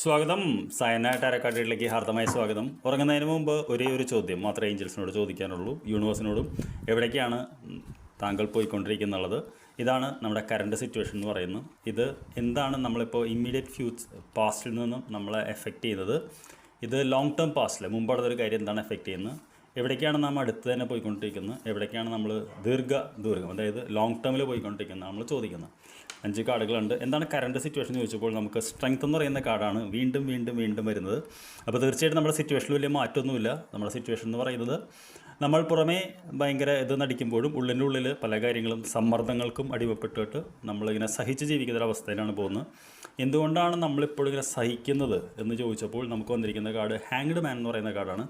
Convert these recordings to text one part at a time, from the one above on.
സ്വാഗതം. സയന ടാരക്കാട്ടിലേക്ക് ഹാർദമായ സ്വാഗതം. ഉറങ്ങുന്നതിന് മുമ്പ് ഒരേ ഒരു ചോദ്യം മാത്രമേ ഏഞ്ചൽസിനോട് ചോദിക്കാനുള്ളൂ, യൂണിവേഴ്സിനോടും. എവിടേക്കാണ് താങ്കൾ പോയിക്കൊണ്ടിരിക്കുന്നുള്ളത്? ഇതാണ് നമ്മുടെ കറണ്ട് സിറ്റുവേഷൻ എന്ന് പറയുന്നത്. ഇത് എന്താണ് നമ്മളിപ്പോൾ ഇമ്മീഡിയറ്റ് പാസ്റ്റിൽ നിന്നും നമ്മളെ എഫക്റ്റ് ചെയ്യുന്നത്? ഇത് ലോങ് ടേം പാസ്റ്റിൽ മുമ്പുള്ളൊരു കാര്യം എന്താണ് എഫക്റ്റ് ചെയ്യുന്നത്? എവിടേക്കാണ് നാം അടുത്ത് തന്നെ പോയിക്കൊണ്ടിരിക്കുന്നത്? എവിടേക്കാണ് നമ്മൾ ദീർഘം അതായത് ലോങ് ടേമിൽ പോയിക്കൊണ്ടിരിക്കുന്നത് നമ്മൾ ചോദിക്കുന്നത്. 5 കാർഡുകളുണ്ട്. എന്താണ് കറണ്ട് സിറ്റുവേഷൻ എന്ന് ചോദിച്ചപ്പോൾ നമുക്ക് സ്ട്രെങ്ത് എന്ന് പറയുന്ന കാർഡാണ് വീണ്ടും വരുന്നത്. അപ്പോൾ തീർച്ചയായിട്ടും നമ്മുടെ സിറ്റുവേഷനിൽ വലിയ മാറ്റമൊന്നുമില്ല. നമ്മുടെ സിറ്റുവേഷൻ എന്ന് പറയുന്നത് നമ്മൾ പുറമേ ഭയങ്കര നടിക്കുമ്പോഴും ഉള്ളിൻ്റെ ഉള്ളിൽ പല കാര്യങ്ങളും സമ്മർദ്ദങ്ങൾക്കും അടിമപ്പെട്ടിട്ട് നമ്മളിങ്ങനെ സഹിച്ച് ജീവിക്കുന്ന ഒരു അവസ്ഥയിലാണ് പോകുന്നത്. എന്തുകൊണ്ടാണ് നമ്മളിപ്പോഴും ഇങ്ങനെ സഹിക്കുന്നത് എന്ന് ചോദിച്ചപ്പോൾ നമുക്ക് വന്നിരിക്കുന്ന കാർഡ് ഹാങ്ഡ് മാൻ എന്ന് പറയുന്ന കാർഡാണ്.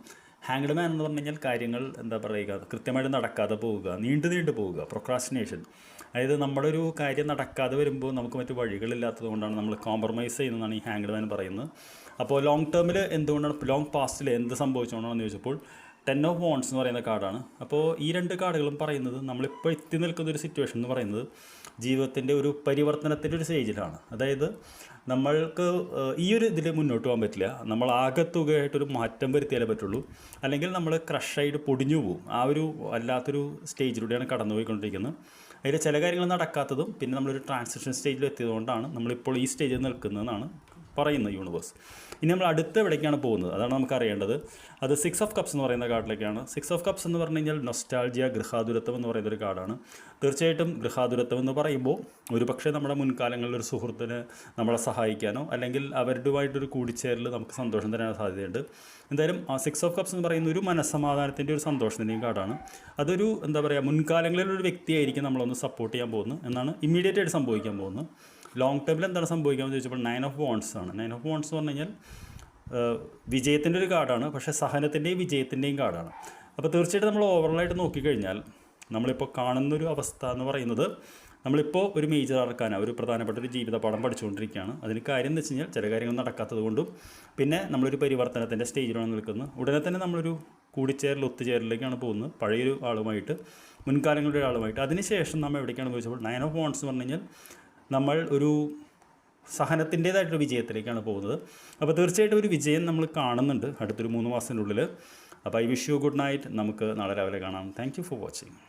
ഹാങ്ഡ് മാൻ എന്ന് പറഞ്ഞു കഴിഞ്ഞാൽ കാര്യങ്ങൾ കൃത്യമായിട്ട് നടക്കാതെ പോവുക, നീണ്ടു പോവുക, പ്രൊക്രാസ്റ്റിനേഷൻ. അതായത് നമ്മുടെ ഒരു കാര്യം നടക്കാതെ വരുമ്പോൾ നമുക്ക് മറ്റു വഴികളില്ലാത്തത് കൊണ്ടാണ് നമ്മൾ കോംപ്രമൈസ് ചെയ്യുന്നതാണ് ഈ ഹാങ്ഡ് മാൻ പറയുന്നത്. അപ്പോൾ ലോങ് ടേമിൽ എന്തുകൊണ്ടാണ്, ലോങ് പാസ്റ്റിൽ എന്ത് സംഭവിച്ചുകൊണ്ടാണെന്ന് ചോദിച്ചപ്പോൾ 10 ഓഫ് വോൺസ് എന്ന് പറയുന്ന കാർഡാണ്. അപ്പോൾ ഈ 2 കാർഡുകളും പറയുന്നത് നമ്മളിപ്പോൾ എത്തി നിൽക്കുന്ന ഒരു സിറ്റുവേഷൻ എന്ന് പറയുന്നത് ജീവിതത്തിൻ്റെ ഒരു പരിവർത്തനത്തിൻ്റെ ഒരു സ്റ്റേജിലാണ്. അതായത് നമ്മൾക്ക് ഈ ഒരു ഇതിൽ മുന്നോട്ട് പോകാൻ പറ്റില്ല. നമ്മൾ ആകത്തുകയായിട്ടൊരു മാറ്റം വരുത്തിയാലേ പറ്റുള്ളൂ. അല്ലെങ്കിൽ നമ്മൾ ക്രഷായിട്ട് പൊടിഞ്ഞു പോകും. ആ ഒരു വല്ലാത്തൊരു സ്റ്റേജിലൂടെയാണ് കടന്നു പോയിക്കൊണ്ടിരിക്കുന്നത്. അതിൽ ചില കാര്യങ്ങൾ നടക്കാത്തതും പിന്നെ നമ്മളൊരു ട്രാൻസിഷൻ സ്റ്റേജിൽ എത്തിയതുകൊണ്ടാണ് നമ്മളിപ്പോൾ ഈ സ്റ്റേജിൽ നിൽക്കുന്നതെന്നാണ് പറയുന്നത് യൂണിവേഴ്സ്. ഇനി നമ്മൾ അടുത്ത് എവിടേക്കാണ് പോകുന്നത്, അതാണ് നമുക്ക് അറിയേണ്ടത്. അത് 6 ഓഫ് കപ്സ് എന്ന് പറയുന്ന കാർഡിലേക്കാണ്. 6 ഓഫ് കപ്സ് എന്ന് പറഞ്ഞു കഴിഞ്ഞാൽ നൊസ്റ്റാൾജിയ, ഗൃഹാതുരത്വം എന്ന് പറയുന്നൊരു കാർഡാണ്. തീർച്ചയായിട്ടും ഗൃഹാതുരത്വം എന്ന് പറയുമ്പോൾ ഒരുപക്ഷെ നമ്മുടെ മുൻകാലങ്ങളിൽ ഒരു സുഹൃത്തിന് നമ്മളെ സഹായിക്കാനോ അല്ലെങ്കിൽ അവരുമായിട്ടൊരു കൂടിച്ചേരൽ നമുക്ക് സന്തോഷം തരാൻ സാധ്യതയുണ്ട്. എന്തായാലും ആ 6 ഓഫ് കപ്സ് എന്ന് പറയുന്ന ഒരു മനസ്സമാധാനത്തിൻ്റെ ഒരു സന്തോഷത്തിൻ്റെയും കാർഡാണ്. അതൊരു മുൻകാലങ്ങളിലൊരു വ്യക്തിയായിരിക്കും നമ്മളൊന്ന് സപ്പോർട്ട് ചെയ്യാൻ പോകുന്നത് എന്നാണ് ഇമ്മീഡിയറ്റ് ആയിട്ട് സംഭവിക്കാൻ പോകുന്നത്. ലോങ് ടേമിൽ എന്താണ് സംഭവിക്കാമെന്ന് ചോദിച്ചപ്പോൾ 9 ഓഫ് വോൺസ് ആണ്. 9 ഓഫ് വോൺസ് എന്ന് പറഞ്ഞു കഴിഞ്ഞാൽ വിജയത്തിൻ്റെ ഒരു കാർഡാണ്, പക്ഷേ സഹനത്തിൻ്റെയും വിജയത്തിൻ്റെയും കാർഡാണ്. അപ്പോൾ തീർച്ചയായിട്ടും നമ്മൾ ഓവറോളായിട്ട് നോക്കിക്കഴിഞ്ഞാൽ നമ്മളിപ്പോൾ കാണുന്നൊരു അവസ്ഥ എന്ന് പറയുന്നത് നമ്മളിപ്പോൾ ഒരു മേജർ ആർക്കാന, ഒരു പ്രധാനപ്പെട്ട ഒരു ജീവിത പാഠം പഠിച്ചുകൊണ്ടിരിക്കുകയാണ്. അതിന് കാര്യം എന്ന് വെച്ച് കഴിഞ്ഞാൽ ചില കാര്യങ്ങൾ നടക്കാത്തത് കൊണ്ടും പിന്നെ നമ്മളൊരു പരിവർത്തനത്തിൻ്റെ സ്റ്റേജിലാണ് നിൽക്കുന്നത്. ഉടനെ തന്നെ നമ്മളൊരു ഒത്തുചേരലിലേക്കാണ് പോകുന്നത്, പഴയൊരു ആളുമായിട്ട്, മുൻകാലങ്ങളുടെ ഒരാളുമായിട്ട്. അതിനുശേഷം നമ്മൾ എവിടേക്കാണ് ചോദിച്ചപ്പോൾ 9 ഓഫ് വോൺസ് എന്ന് പറഞ്ഞു കഴിഞ്ഞാൽ നമ്മൾ ഒരു സഹനത്തിൻ്റേതായിട്ടൊരു വിജയത്തിലേക്കാണ് പോകുന്നത്. അപ്പോൾ തീർച്ചയായിട്ടും ഒരു വിജയം നമ്മൾ കാണുന്നുണ്ട് അടുത്തൊരു 3 മാസത്തിനുള്ളിൽ. അപ്പോൾ I wish you good night. നമുക്ക് നാളെ രാവിലെ കാണാം. Thank you for watching.